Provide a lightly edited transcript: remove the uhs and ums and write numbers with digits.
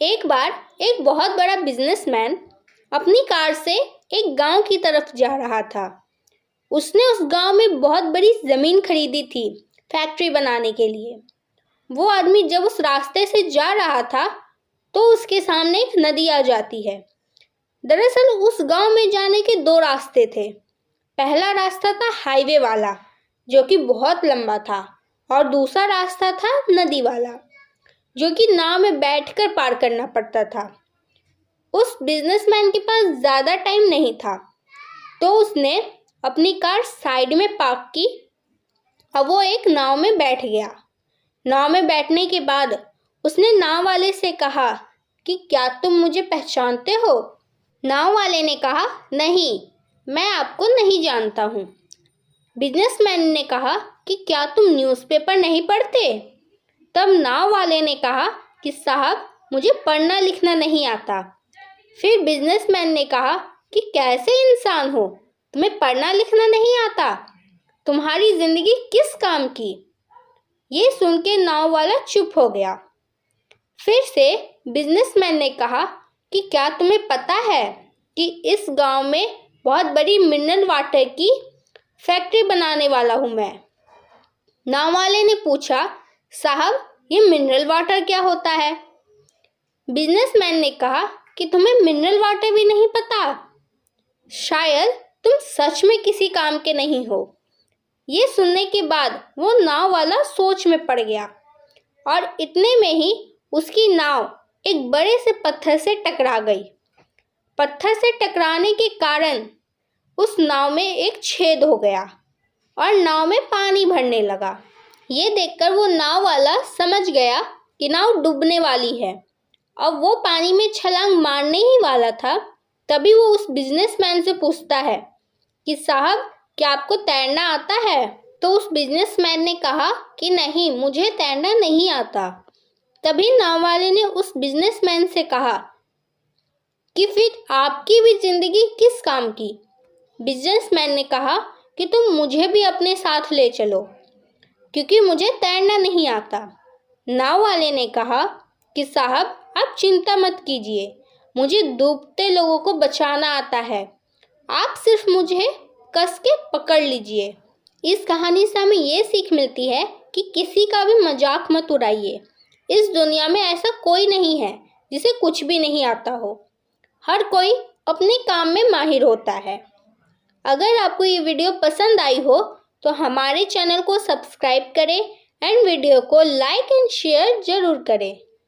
एक बार एक बहुत बड़ा बिजनेसमैन अपनी कार से एक गांव की तरफ जा रहा था। उसने उस गांव में बहुत बड़ी जमीन खरीदी थी फैक्ट्री बनाने के लिए। वो आदमी जब उस रास्ते से जा रहा था तो उसके सामने एक नदी आ जाती है। दरअसल उस गांव में जाने के दो रास्ते थे। पहला रास्ता था हाईवे वाला, जो कि बहुत लंबा था, और दूसरा रास्ता था नदी वाला, जो कि नाव में बैठकर पार करना पड़ता था। उस बिजनेसमैन के पास ज़्यादा टाइम नहीं था, तो उसने अपनी कार साइड में पार्क की और वो एक नाव में बैठ गया। नाव में बैठने के बाद उसने नाव वाले से कहा कि क्या तुम मुझे पहचानते हो? नाव वाले ने कहा, नहीं, मैं आपको नहीं जानता हूँ। बिजनेसमैन ने कहा कि क्या तुम न्यूज़पेपर नहीं पढ़ते? तब नाव वाले ने कहा कि साहब, मुझे पढ़ना लिखना नहीं आता। फिर बिजनेसमैन ने कहा कि कैसे इंसान हो, तुम्हें पढ़ना लिखना नहीं आता? तुम्हारी जिंदगी किस काम की? ये सुन के नाव वाला चुप हो गया। फिर से बिजनेसमैन ने कहा कि क्या तुम्हें पता है कि इस गांव में बहुत बड़ी मिनरल वाटर की फैक्ट्री बनाने वाला हूँ मैं। नाव वाले ने पूछा, साहब, ये मिनरल वाटर क्या होता है? बिजनेसमैन ने कहा कि तुम्हें मिनरल वाटर भी नहीं पता? शायद तुम सच में किसी काम के नहीं हो। ये सुनने के बाद वो नाव वाला सोच में पड़ गया और इतने में ही उसकी नाव एक बड़े से पत्थर से टकरा गई। पत्थर से टकराने के कारण उस नाव में एक छेद हो गया और नाव में पानी भरने लगा। ये देखकर वो नाव वाला समझ गया कि नाव डूबने वाली है। अब वो पानी में छलांग मारने ही वाला था, तभी वो उस बिजनेसमैन से पूछता है कि साहब, क्या आपको तैरना आता है? तो उस बिजनेसमैन ने कहा कि नहीं, मुझे तैरना नहीं आता। तभी नाव वाले ने उस बिजनेसमैन से कहा कि फिर आपकी भी जिंदगी किस काम की? बिजनेसमैन ने कहा कि तुम मुझे भी अपने साथ ले चलो, क्योंकि मुझे तैरना नहीं आता। नाव वाले ने कहा कि साहब, आप चिंता मत कीजिए, मुझे डूबते लोगों को बचाना आता है। आप सिर्फ मुझे कस के पकड़ लीजिए। इस कहानी से हमें ये सीख मिलती है कि किसी का भी मजाक मत उड़ाइए। इस दुनिया में ऐसा कोई नहीं है जिसे कुछ भी नहीं आता हो। हर कोई अपने काम में माहिर होता है। अगर आपको ये वीडियो पसंद आई हो तो हमारे चैनल को सब्सक्राइब करें एंड वीडियो को लाइक एंड शेयर जरूर करें।